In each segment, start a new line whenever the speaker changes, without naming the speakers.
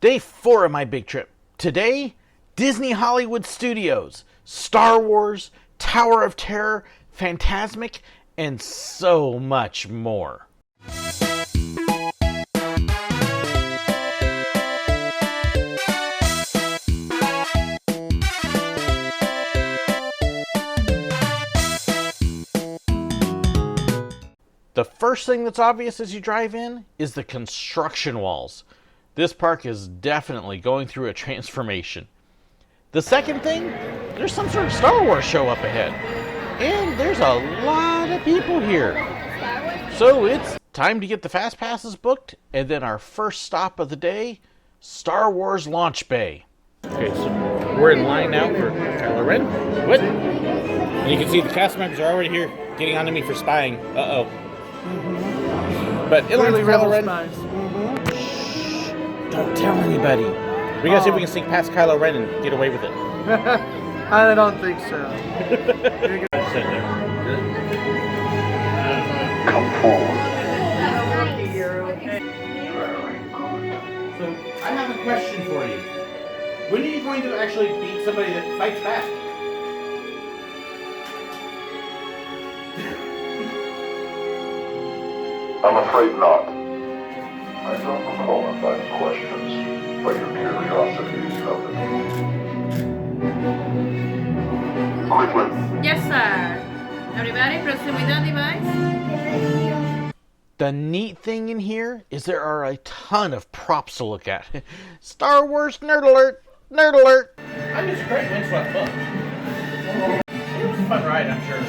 Day 4 of my big trip. Today, Disney Hollywood Studios, Star Wars, Tower of Terror, Fantasmic, and so much more. The first thing that's obvious as you drive in is the construction walls. This park is definitely going through a transformation. The second thing, there's some sort of Star Wars show up ahead. And there's a lot of people here. So it's time to get the fast passes booked, and then our first stop of the day, Star Wars Launch Bay.
Okay, so we're in line now for Kylo Ren. What? And you can see the cast members are already here getting onto me for spying. Uh-oh. But in line for Kylo Ren. Shh, don't tell anybody. We gotta see if we can sneak past Kylo Ren and get away with it.
I don't think so.
Come forward.
So, I have a question for you. When are you going to actually beat somebody that fights back?
I'm afraid not. I don't recall inviting questions, but your curiosity is noted. Quickly.
Yes, sir. Everybody, proximity device.
The neat thing in here is there are a ton of props to look at. Star Wars nerd alert! Nerd alert!
I'm just a great windswept book. It was a fun ride, I'm sure.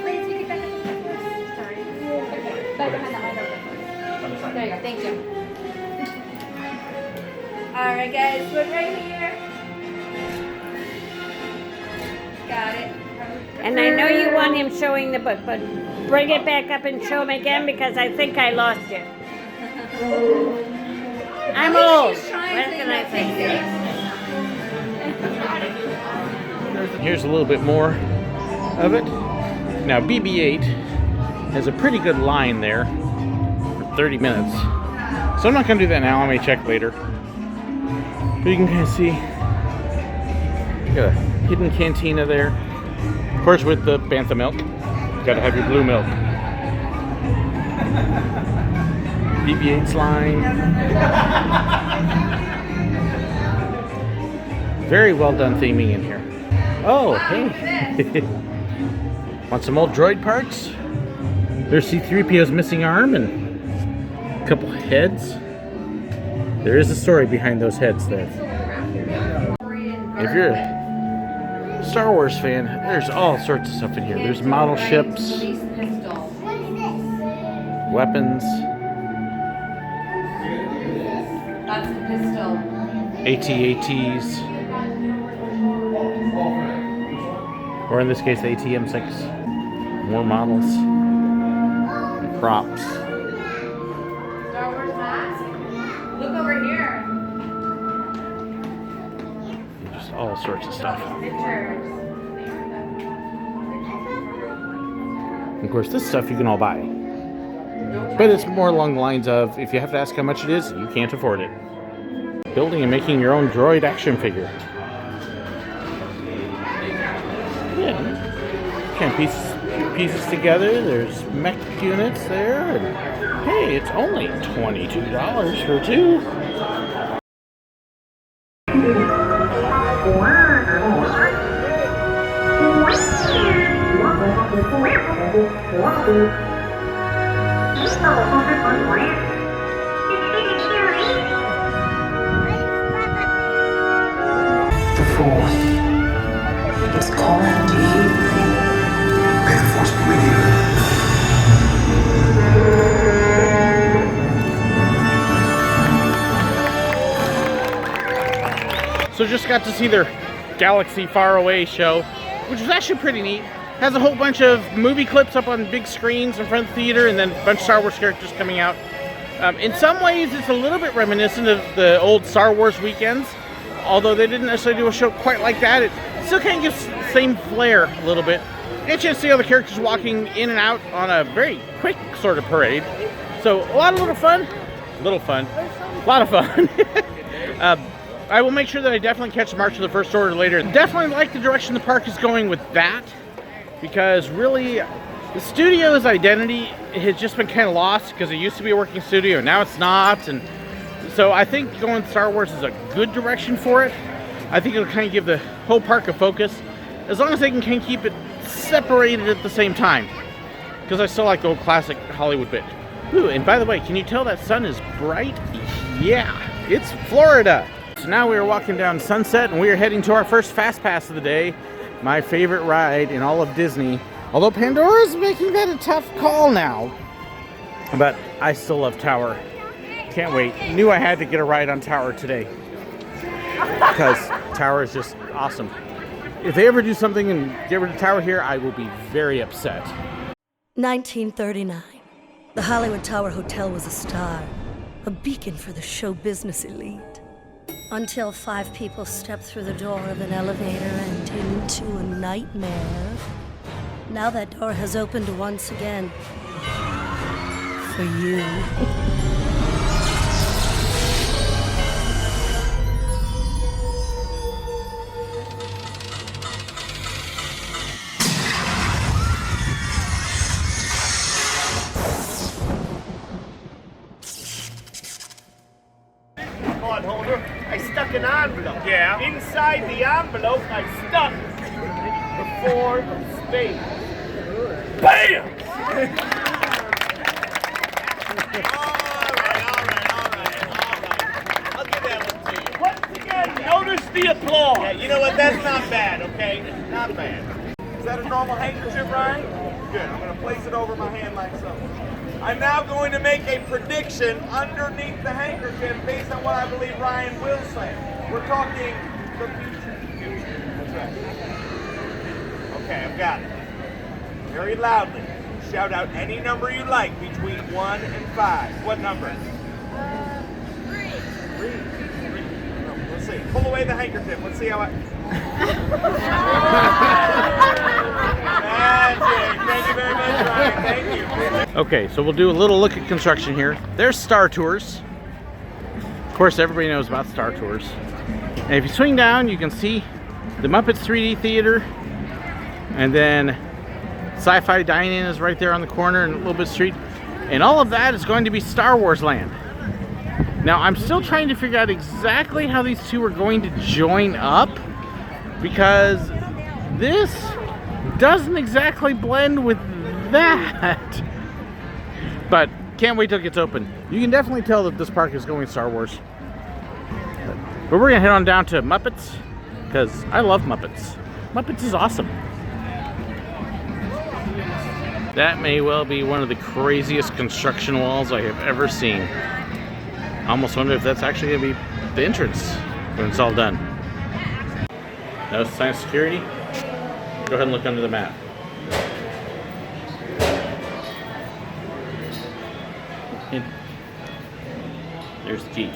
Please, you can back up the first. Sorry. Back behind the window. There you go. Thank you. All right, guys. Look right here. Got it.
And I know you want him showing the book, but bring it back up and show him again because I think I lost you. I'm old. What can I say?
Here's a little bit more of it. Now BB-8 has a pretty good line there for 30 minutes. So I'm not going to do that now. I may check later. But you can kind of see got a hidden cantina there. Of course, with the bantha milk, you got to have your blue milk. BB-8's line. Very well done theming in here. Oh, hey. Want some old droid parts? There's C-3PO's missing arm and a couple heads. There is a story behind those heads there. If you're a Star Wars fan, there's all sorts of stuff in here. There's model ships, weapons,
That's the pistol.
AT-ATs, or in this case the AT-M6. More models and props.
Star Wars mask. Look over here.
Just all sorts of stuff.
Pictures.
Of course, this stuff you can all buy. But it's more along the lines of, if you have to ask how much it is, you can't afford it. Building and making your own droid action figure. Yeah. Can piece pieces together. There's mech units there. And hey, it's only $22 for two.
The Force is calling to you. May the Force be with you.
So just got to see their Galaxy Far Away show, which was actually pretty neat. Has a whole bunch of movie clips up on big screens in front of the theater, and then a bunch of Star Wars characters coming out. In some ways, it's a little bit reminiscent of the old Star Wars weekends, although they didn't necessarily do a show quite like that. It still kind of gives the same flair a little bit. You get a chance to see all the characters walking in and out on a very quick sort of parade. So a lot of little fun. little fun. A lot of fun. I will make sure that I definitely catch the March of the First Order later. Definitely like the direction the park is going with that, because really, the studio's identity has just been kind of lost, because it used to be a working studio, now it's not, and so I think going Star Wars is a good direction for it. I think it'll kind of give the whole park a focus, as long as they can kind of keep it separated at the same time, because I still like the old classic Hollywood bit. Ooh, and by the way, can you tell that sun is bright? Yeah, it's Florida. So now we are walking down Sunset, and we are heading to our first Fast Pass of the day, my favorite ride in all of Disney. Although Pandora's making that a tough call now. But I still love Tower. Can't wait. Knew I had to get a ride on Tower today, because Tower is just awesome. If they ever do something and get rid of Tower here, I will be very upset.
1939. The Hollywood Tower Hotel was a star, a beacon for the show business elite. Until 5 people stepped through the door of an elevator and into a nightmare. Now that door has opened once again. For you.
I stuck an envelope. Yeah. Inside the envelope, I stuck the 4 of spades. Bam! all right. I'll give that one to you. Once again, notice the applause. Yeah, you know what? That's not bad, okay? Not bad. Is that a normal handkerchief, Ryan? Good. I'm going to place it over my hand like so. I'm now going to make a prediction underneath the handkerchief based on what I believe Ryan will say. We're talking the future. That's right. Okay, I've got it. Very loudly. Shout out any number you like between 1 and 5. What number? 3. 3. Let's see. Pull away the handkerchief. Let's see how I... Magic. Thank you very much, Ryan. Thank you.
Okay, so we'll do a little look at construction here. There's Star Tours. Of course, everybody knows about Star Tours. And if you swing down, you can see the Muppets 3D Theater. And then Sci-Fi Dine-In is right there on the corner in a little bit of street. And all of that is going to be Star Wars Land. Now, I'm still trying to figure out exactly how these two are going to join up, because this doesn't exactly blend with that. But can't wait till it gets open. You can definitely tell that this park is going Star Wars. But we're gonna head on down to Muppets, because I love Muppets. Muppets is awesome. That may well be one of the craziest construction walls I have ever seen. I almost wonder if that's actually gonna be the entrance when it's all done. No sign of security. Go ahead and look under the map. There's the key.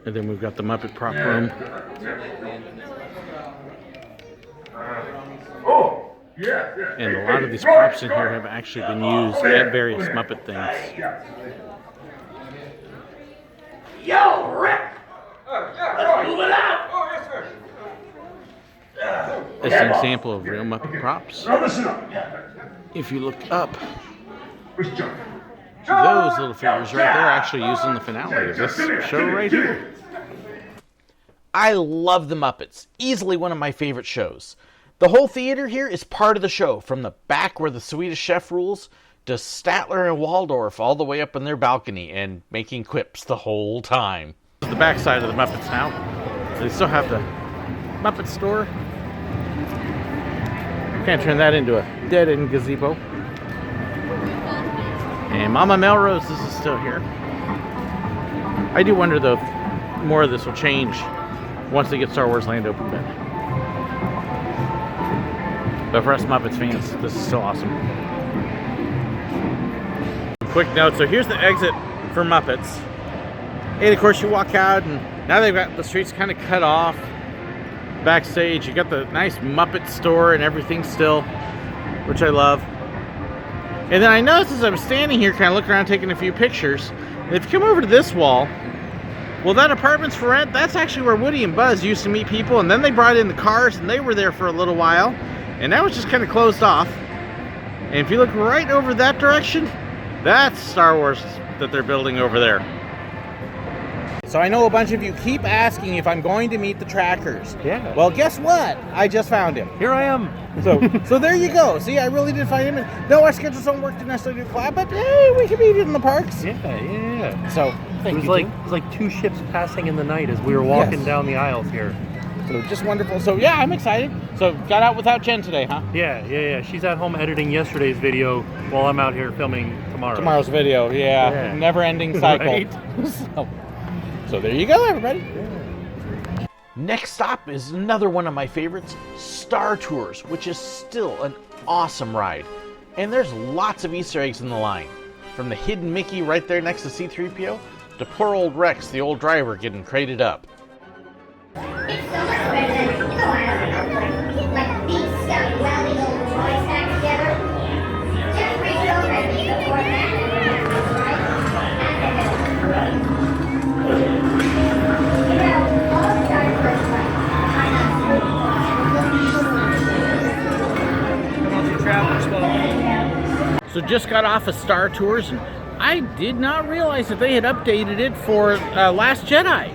And then we've got the Muppet prop room. And a lot of these props in here have actually been used at various Muppet things.
Yo, Rick! Let's move it out!
As an example of real Muppet props, if you look up, those little figures right there are actually used in the finale of this show right here.
I love the Muppets. Easily one of my favorite shows. The whole theater here is part of the show, from the back where the Swedish chef rules to Statler and Waldorf all the way up in their balcony and making quips the whole time.
This is the back side of the Muppets now. They still have the Muppet store. Can't turn that into a dead-end gazebo. And Mama Melrose is still here. I do wonder though if more of this will change once they get Star Wars Land open. But for us Muppets fans, this is still awesome. Quick note, so here's the exit for Muppets. And of course you walk out, and now they've got the streets kind of cut off. Backstage, you got the nice Muppet store and everything still, which I love. And then I noticed as I was standing here, kind of looking around, taking a few pictures, and if you come over to this wall, well, that apartment's for rent. That's actually where Woody and Buzz used to meet people, and then they brought in the cars, and they were there for a little while, and that was just kind of closed off. And if you look right over that direction, that's Star Wars that they're building over there. So I know a bunch of you keep asking if I'm going to meet the trackers.
Yeah.
Well, guess what? I just found him.
Here I am.
So there you go. See, I really did find him. No, our schedules don't work to necessarily do collab, but hey, we can meet in the parks.
Yeah.
So
It was like two ships passing in the night as we were walking down the aisles here.
So just wonderful. So yeah, I'm excited. So got out without Jen today, huh?
Yeah. She's at home editing yesterday's video while I'm out here filming
Tomorrow's video. Yeah. Never-ending cycle.
Right.
So there you go, everybody.
Next stop is another one of my favorites, Star Tours, which is still an awesome ride. And there's lots of Easter eggs in the line. From the hidden Mickey right there next to C-3PO, to poor old Rex, the old driver, getting crated up.
It's so much better than, you know, like beef stuff, well, the old toys stacked together. Just bring it over and eat it for that.
So just got off of Star Tours, and I did not realize that they had updated it for Last Jedi.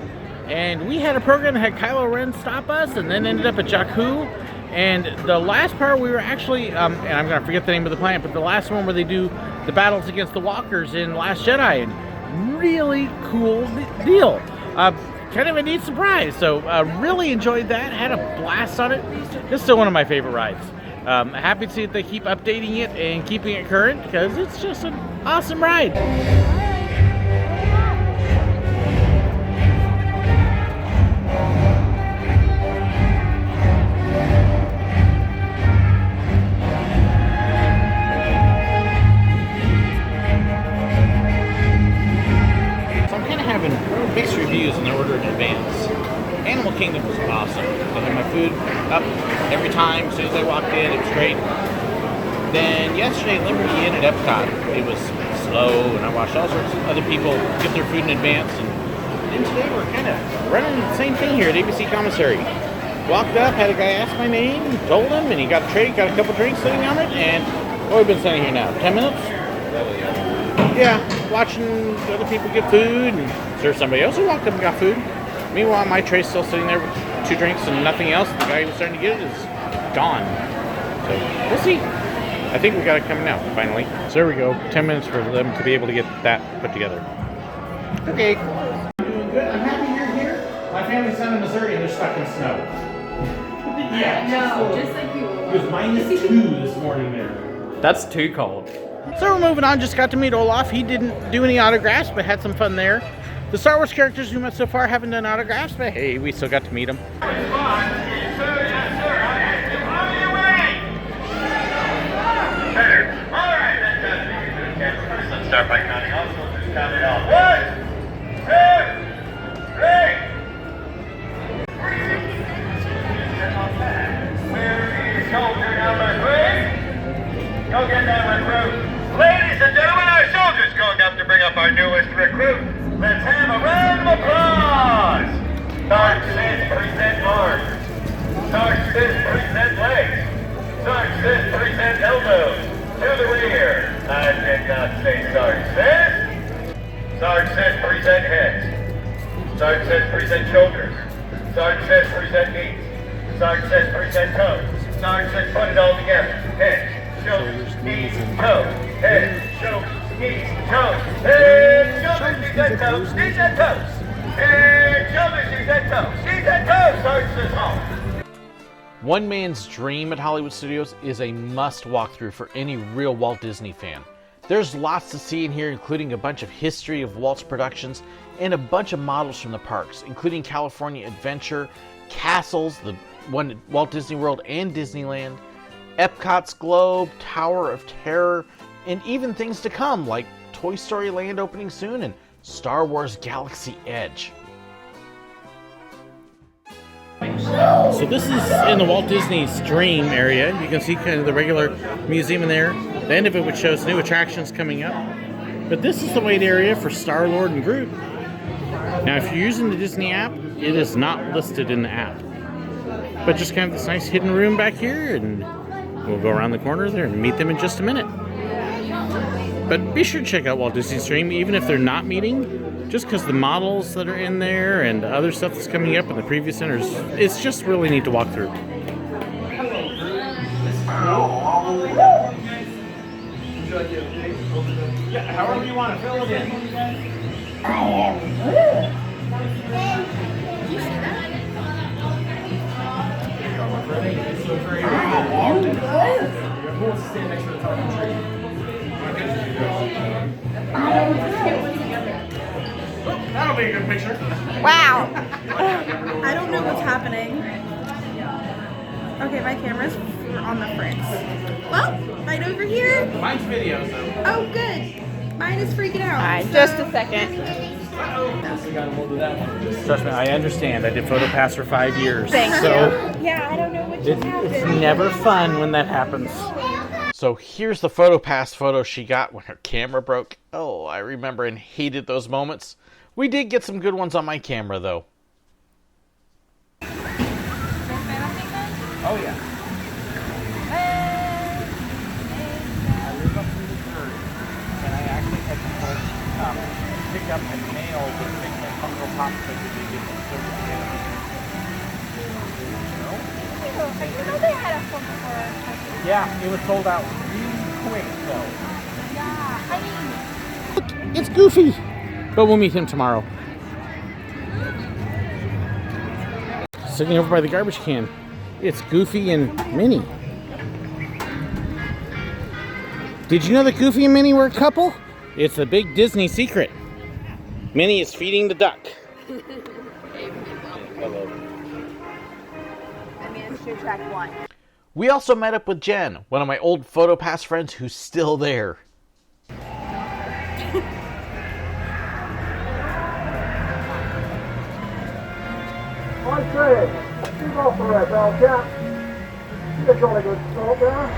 And we had a program that had Kylo Ren stop us, and then ended up at Jakku. And the last part we were actually, and I'm going to forget the name of the planet, but the last one where they do the battles against the walkers in Last Jedi. And really cool deal. Kind of a neat surprise. So really enjoyed that. Had a blast on it. This is still one of my favorite rides. Happy to see that they keep updating it and keeping it current, because it's just an awesome ride. So I'm kind of having mixed reviews in order in advance. Animal Kingdom was awesome. I had my food up every time as soon as I walked in. It was great. Then yesterday, Liberty Inn at Epcot, it was slow, and I watched all sorts of other people get their food in advance. And then today we're kind of running the same thing here at ABC Commissary. Walked up, had a guy ask my name, told him, and he got a tray, got a couple drinks sitting on it, and we've been sitting here now 10 minutes. Yeah, watching other people get food, and there's somebody else who walked up and got food. Meanwhile, my tray's still sitting there with 2 drinks and nothing else. The guy who was starting to get it is gone. So we'll see. I think we got it coming now, finally. So there we go. 10 minutes for them to be able to get that put together. Okay. Doing good. I'm happy you're here. My family's down in Missouri and they're stuck in snow. Yeah.
No, just like you.
It was -2 this morning there.
That's too cold.
So we're moving on. Just got to meet Olaf. He didn't do any autographs, but had some fun there. The Star Wars characters we met so far haven't done autographs, but hey, we still got to meet them.
Let's start by counting off. So we'll just count it off. 1, 2, 3. Where is soldier number 3? Go get that recruit. Ladies and gentlemen, our soldiers going up to bring up our newest recruit. Let's have a round of applause. Sarge says present arms. Sarge says present legs. Sarge says present elbows. To the rear. I did not say Sarge says. Sarge says present heads. Sarge says present shoulders. Sarge says present knees. Sarge says present toes. Sarge says put it all together. Head, shoulders, knees, toes. Head, shoulders, knees, toes. Head, shoulders, knees and toes. Knees and toes. Head, shoulders, knees and toes. Knees and toes. Sarge says home.
One Man's Dream at Hollywood Studios is a must walk through for any real Walt Disney fan. There's lots to see in here, including a bunch of history of Walt's productions and a bunch of models from the parks, including California Adventure, castles, the one at Walt Disney World and Disneyland, Epcot's Globe, Tower of Terror, and even things to come like Toy Story Land opening soon and Star Wars Galaxy Edge.
So this is in the Walt Disney Dream area. You can see kind of the regular museum in there. The end of it would show us new attractions coming up. But this is the wait area for Star-Lord and Groot. Now, if you're using the Disney app, it is not listed in the app. But just kind of this nice hidden room back here, and we'll go around the corner there and meet them in just a minute. But be sure to check out Walt Disney Stream, even if they're not meeting, just because the models that are in there and other stuff that's coming up in the previous centers, it's just really neat to walk through.
However you want to fill it in. That'll be a good picture.
Wow. I don't know what's happening. Okay, my camera's on the fritz. Well, right over here.
Mine's video, so.
Oh, good. Mine is freaking out.
Alright, just a second.
Trust me, I understand. I did PhotoPass for 5 years.
Thank
so
you. Yeah, I don't know what just happened.
It's never fun when that happens.
So here's the PhotoPass photo she got when her camera broke. Oh, I remember and hated those moments. We did get some good ones on my camera, though.
Oh, yeah. And I actually had to pick up and nail the big fungal pop so that you get the
I didn't know they had a phone before.
Yeah, it was sold out really quick, though.
Yeah, I mean...
It's Goofy! But we'll meet him tomorrow. Sitting over by the garbage can, it's Goofy and Minnie. Did you know that Goofy and Minnie were a couple? It's a big Disney secret. Minnie is feeding the duck. Hello.
I managed to track one.
We also met up with Jen, one of my old PhotoPass friends who's still there.
Hi, Craig. You go for it, old chap. You're a jolly good sport there.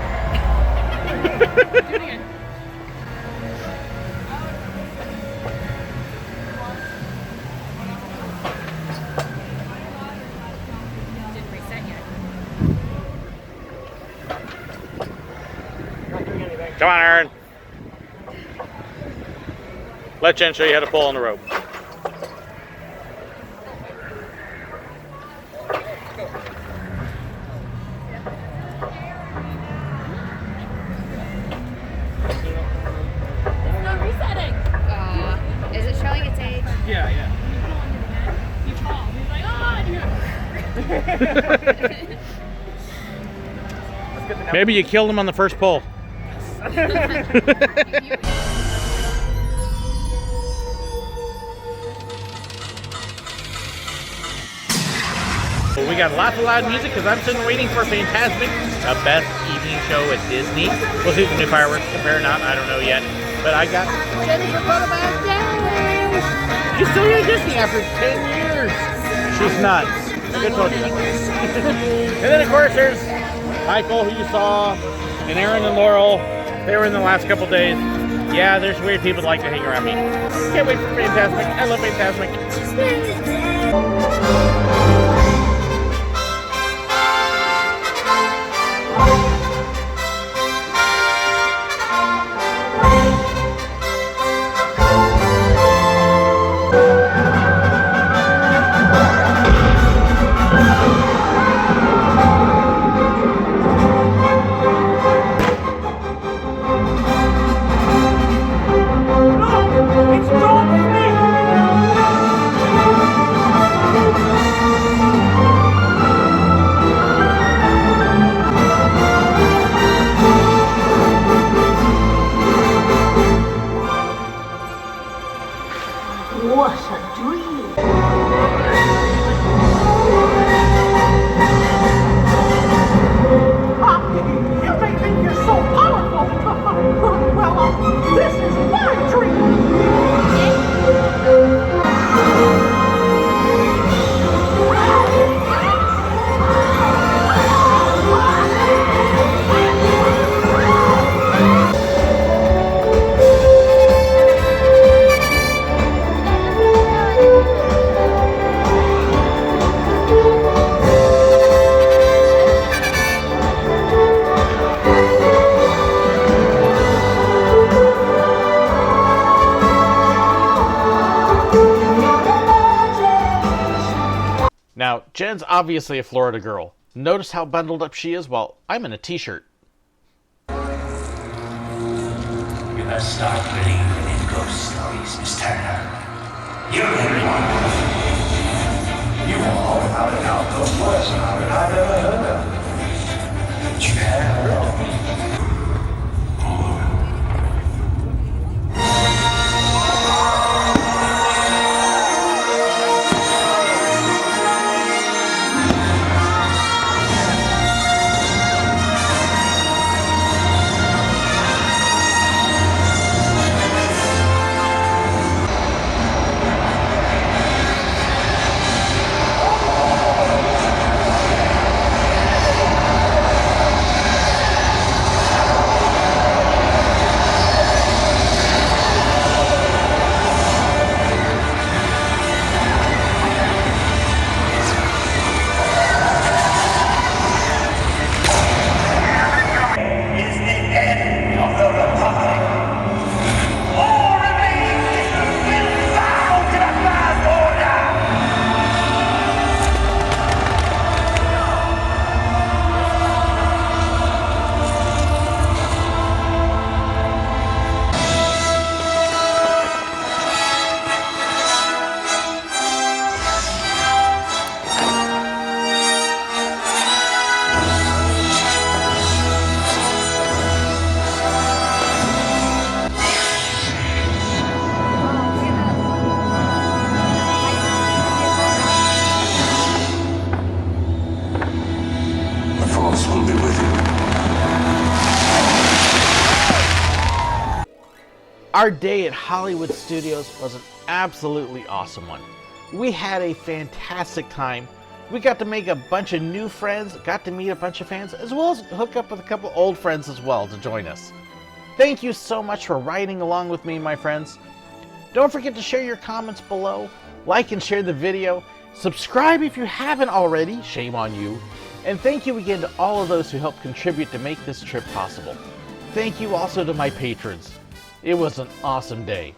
Come on, Aaron. Let Jen show you how to pull on the rope.
Is it showing its age?
Yeah, yeah.
Maybe you killed him on the first pull. We got lots of loud music because I'm sitting waiting for Fantasmic, the best evening show at Disney. We'll see if the new fireworks compare or not. I don't know yet. But I got Jennifer Photoband. Yay! She's still here at Disney after 10 years. She's nuts. Good for you. And then, of course, there's Michael, who you saw, and Aaron and Laurel. They were in the last couple days. Yeah, there's weird people that like to hang around me. Can't wait for Fantasmic. I love Fantasmic.
Now, Jen's obviously a Florida girl. Notice how bundled up she is while I'm in a t-shirt.
You must start believing in ghost stories, Miss Turner. You're in one.
You are without a doubt the worst rabbit I've ever heard of. But you have heard of me.
Our day at Hollywood Studios was an absolutely awesome one. We had a fantastic time. We got to make a bunch of new friends, got to meet a bunch of fans, as well as hook up with a couple old friends as well to join us. Thank you so much for riding along with me, my friends. Don't forget to share your comments below, like and share the video, subscribe if you haven't already, shame on you, and thank you again to all of those who helped contribute to make this trip possible. Thank you also to my patrons. It was an awesome day.